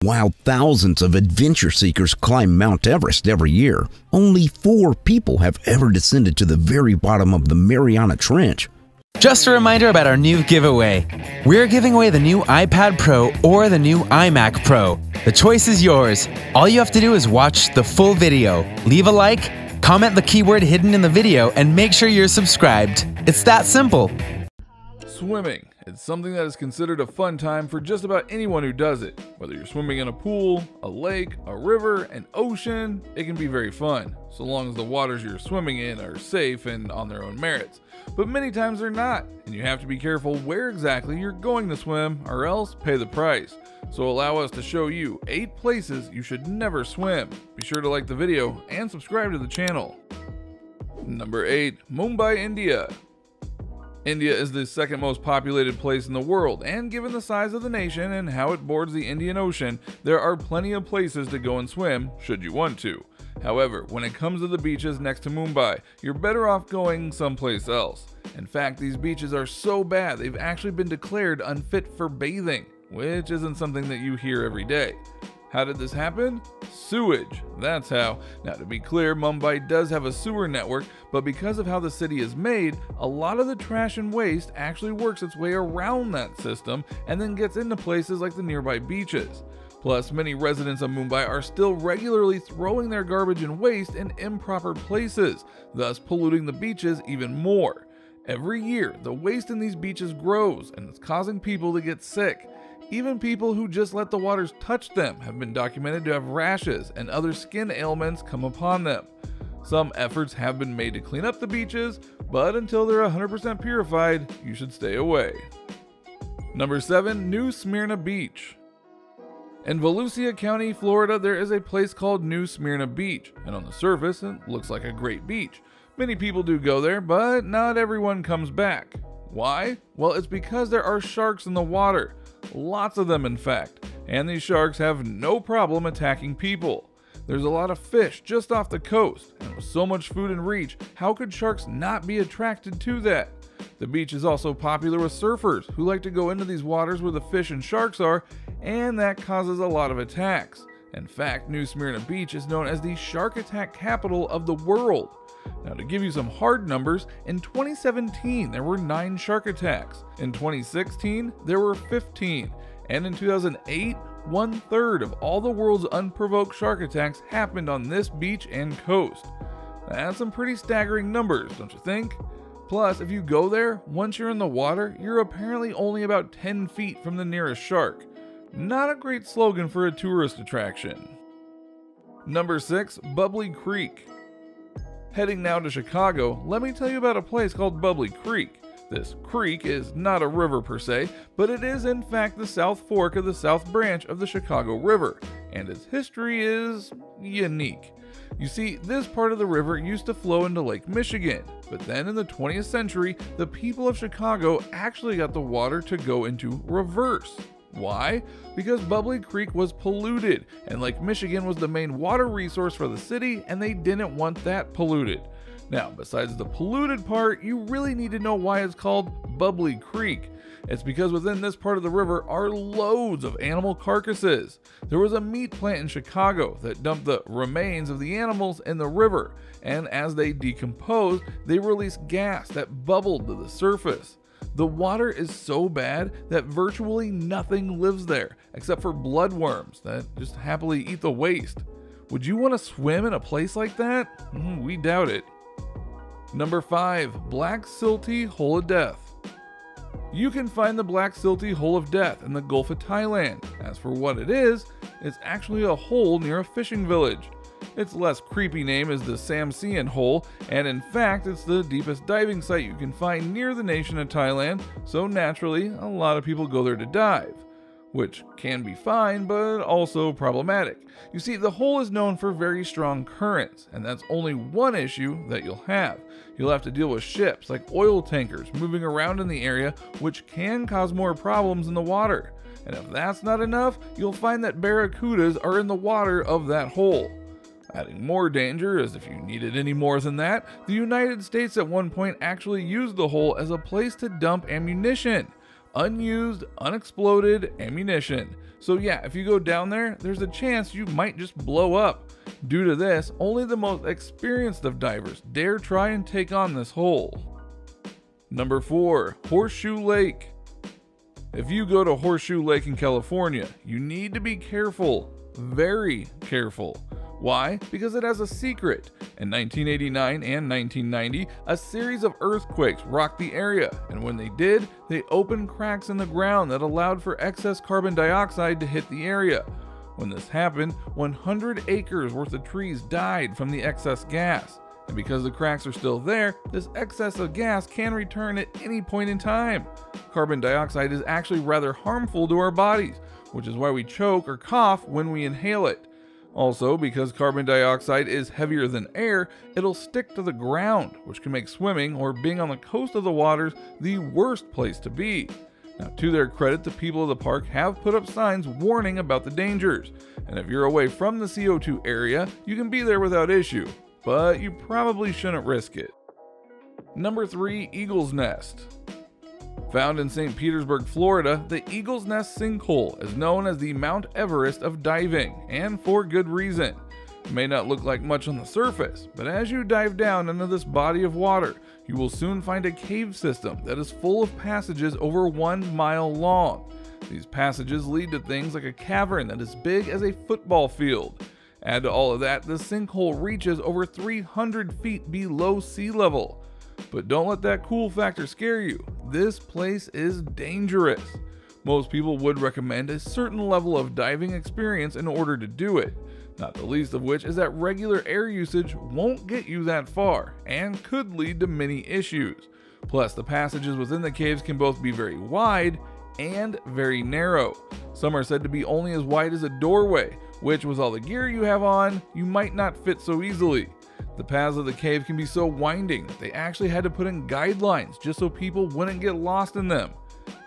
While thousands of adventure seekers climb Mount Everest every year, only 4 people have ever descended to the very bottom of the Mariana Trench. Just a reminder about our new giveaway. We're giving away the new iPad Pro or the new iMac Pro. The choice is yours. All you have to do is watch the full video, leave a like, comment the keyword hidden in the video, and make sure you're subscribed. It's that simple. Swimming. It's something that is considered a fun time for just about anyone who does it. Whether you're swimming in a pool, a lake, a river, an ocean, it can be very fun, so long as the waters you're swimming in are safe and on their own merits. But many times they're not, and you have to be careful where exactly you're going to swim, or else pay the price. So allow us to show you 8 places you should never swim. Be sure to like the video and subscribe to the channel. Number 8. Mumbai, India. India is the second most populated place in the world, and given the size of the nation and how it borders the Indian Ocean, there are plenty of places to go and swim should you want to. However, when it comes to the beaches next to Mumbai, you're better off going someplace else. In fact, these beaches are so bad they've actually been declared unfit for bathing, which isn't something that you hear every day. How did this happen? Sewage. That's how. Now, to be clear, Mumbai does have a sewer network, but because of how the city is made, a lot of the trash and waste actually works its way around that system and then gets into places like the nearby beaches. Plus, many residents of Mumbai are still regularly throwing their garbage and waste in improper places, thus polluting the beaches even more. Every year, the waste in these beaches grows, and it's causing people to get sick. Even people who just let the waters touch them have been documented to have rashes and other skin ailments come upon them. Some efforts have been made to clean up the beaches, but until they're 100% purified, you should stay away. Number 7. New Smyrna Beach. In Volusia County, Florida, there is a place called New Smyrna Beach, and on the surface, it looks like a great beach. Many people do go there, but not everyone comes back. Why? Well, it's because there are sharks in the water. Lots of them, in fact, and these sharks have no problem attacking people. There's a lot of fish just off the coast, and with so much food in reach, how could sharks not be attracted to that? The beach is also popular with surfers who like to go into these waters where the fish and sharks are, and that causes a lot of attacks. In fact, New Smyrna Beach is known as the shark attack capital of the world. Now, to give you some hard numbers, in 2017 there were 9 shark attacks, in 2016 there were 15, and in 2008, 1/3 of all the world's unprovoked shark attacks happened on this beach and coast. That's some pretty staggering numbers, don't you think? Plus, if you go there, once you're in the water, you're apparently only about 10 feet from the nearest shark. Not a great slogan for a tourist attraction. Number 6. Bubbly Creek. Heading now to Chicago, let me tell you about a place called Bubbly Creek. This creek is not a river per se, but it is in fact the South Fork of the South Branch of the Chicago River, and its history is unique. You see, this part of the river used to flow into Lake Michigan, but then in the 20th century, the people of Chicago actually got the water to go into reverse. Why? Because Bubbly Creek was polluted, and Lake Michigan was the main water resource for the city, and they didn't want that polluted. Now, besides the polluted part, you really need to know why it's called Bubbly Creek. It's because within this part of the river are loads of animal carcasses. There was a meat plant in Chicago that dumped the remains of the animals in the river, and as they decomposed, they released gas that bubbled to the surface. The water is so bad that virtually nothing lives there, except for bloodworms that just happily eat the waste. Would you want to swim in a place like that? We doubt it. Number 5. Black Silty Hole of Death. You can find the Black Silty Hole of Death in the Gulf of Thailand. As for what it is, it's actually a hole near a fishing village. Its less creepy name is the Samsean Hole, and in fact it's the deepest diving site you can find near the nation of Thailand, so naturally a lot of people go there to dive. Which can be fine, but also problematic. You see, the hole is known for very strong currents, and that's only one issue that you'll have. You'll have to deal with ships like oil tankers moving around in the area, which can cause more problems in the water. And if that's not enough, you'll find that barracudas are in the water of that hole. Adding more danger, as if you needed any more than that, the United States at one point actually used the hole as a place to dump ammunition. Unused, unexploded ammunition. So yeah, if you go down there, there's a chance you might just blow up. Due to this, only the most experienced of divers dare try and take on this hole. Number 4. Horseshoe Lake. If you go to Horseshoe Lake in California, you need to be careful, very careful. Why? Because it has a secret. In 1989 and 1990, a series of earthquakes rocked the area, and when they did, they opened cracks in the ground that allowed for excess carbon dioxide to hit the area. When this happened, 100 acres worth of trees died from the excess gas. And because the cracks are still there, this excess of gas can return at any point in time. Carbon dioxide is actually rather harmful to our bodies, which is why we choke or cough when we inhale it. Also, because carbon dioxide is heavier than air, it'll stick to the ground, which can make swimming or being on the coast of the waters the worst place to be. Now, to their credit, the people of the park have put up signs warning about the dangers, and if you're away from the CO2 area, you can be there without issue, but you probably shouldn't risk it. Number 3. Eagle's Nest. Found in St. Petersburg, Florida, the Eagle's Nest sinkhole is known as the Mount Everest of diving, and for good reason. It may not look like much on the surface, but as you dive down into this body of water, you will soon find a cave system that is full of passages over 1 mile long. These passages lead to things like a cavern that is big as a football field. Add to all of that, the sinkhole reaches over 300 feet below sea level. But don't let that cool factor scare you. This place is dangerous. Most people would recommend a certain level of diving experience in order to do it, not the least of which is that regular air usage won't get you that far and could lead to many issues. Plus, the passages within the caves can both be very wide and very narrow. Some are said to be only as wide as a doorway, which with all the gear you have on, you might not fit so easily. The paths of the cave can be so winding that they actually had to put in guidelines just so people wouldn't get lost in them.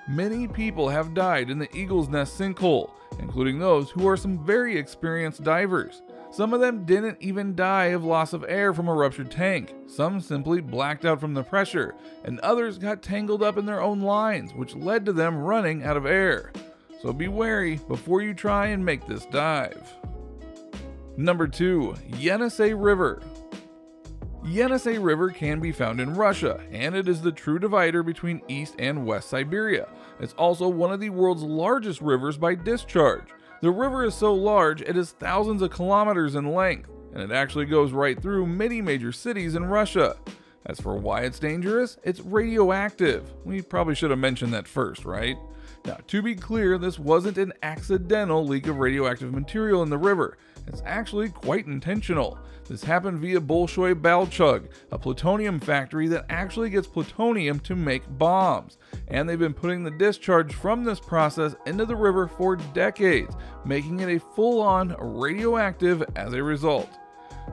Many people have died in the Eagle's Nest sinkhole, including those who are some very experienced divers. Some of them didn't even die of loss of air from a ruptured tank, some simply blacked out from the pressure, and others got tangled up in their own lines, which led to them running out of air. So be wary before you try and make this dive. Number 2. Yennesse River. Yennesse River can be found in Russia, and it is the true divider between East and West Siberia. It's also one of the world's largest rivers by discharge. The river is so large it is thousands of kilometers in length, and it actually goes right through many major cities in Russia. As for why it's dangerous, it's radioactive. We probably should have mentioned that first, right? Now, to be clear, this wasn't an accidental leak of radioactive material in the river. It's actually quite intentional. This happened via Bolshoi Balchug, a plutonium factory that actually gets plutonium to make bombs. And they've been putting the discharge from this process into the river for decades, making it a full-on radioactive as a result.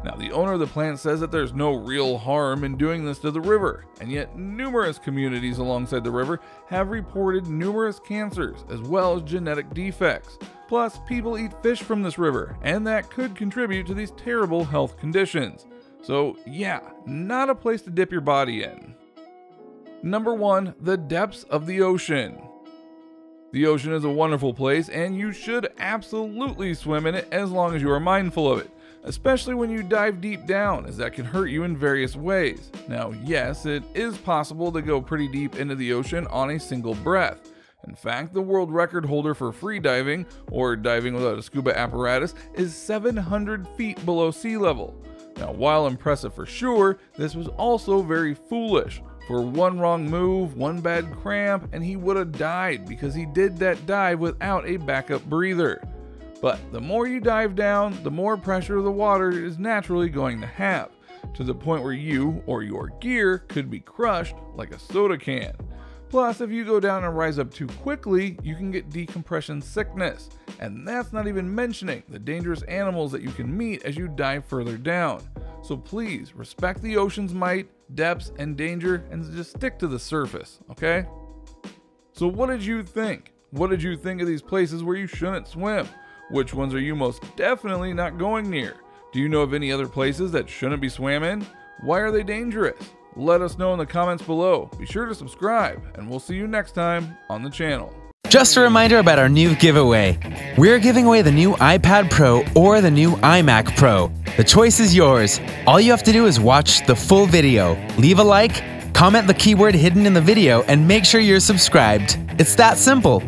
Now, the owner of the plant says that there's no real harm in doing this to the river, and yet numerous communities alongside the river have reported numerous cancers as well as genetic defects. Plus, people eat fish from this river, and that could contribute to these terrible health conditions. So yeah, not a place to dip your body in. Number 1. The depths of the ocean. The ocean is a wonderful place, and you should absolutely swim in it as long as you are mindful of it. Especially when you dive deep down, as that can hurt you in various ways. Now, yes, it is possible to go pretty deep into the ocean on a single breath. In fact, the world record holder for free diving, or diving without a scuba apparatus, is 700 feet below sea level. Now, while impressive for sure, this was also very foolish. For one wrong move, one bad cramp, and he would have died because he did that dive without a backup breather. But the more you dive down, the more pressure the water is naturally going to have, to the point where you or your gear could be crushed like a soda can. Plus, if you go down and rise up too quickly, you can get decompression sickness. And that's not even mentioning the dangerous animals that you can meet as you dive further down. So please, respect the ocean's might, depths, and danger, and just stick to the surface, okay? So what did you think? What did you think of these places where you shouldn't swim? Which ones are you most definitely not going near? Do you know of any other places that shouldn't be swam in? Why are they dangerous? Let us know in the comments below. Be sure to subscribe, and we'll see you next time on the channel. Just a reminder about our new giveaway. We're giving away the new iPad Pro or the new iMac Pro. The choice is yours. All you have to do is watch the full video, leave a like, comment the keyword hidden in the video, and make sure you're subscribed. It's that simple.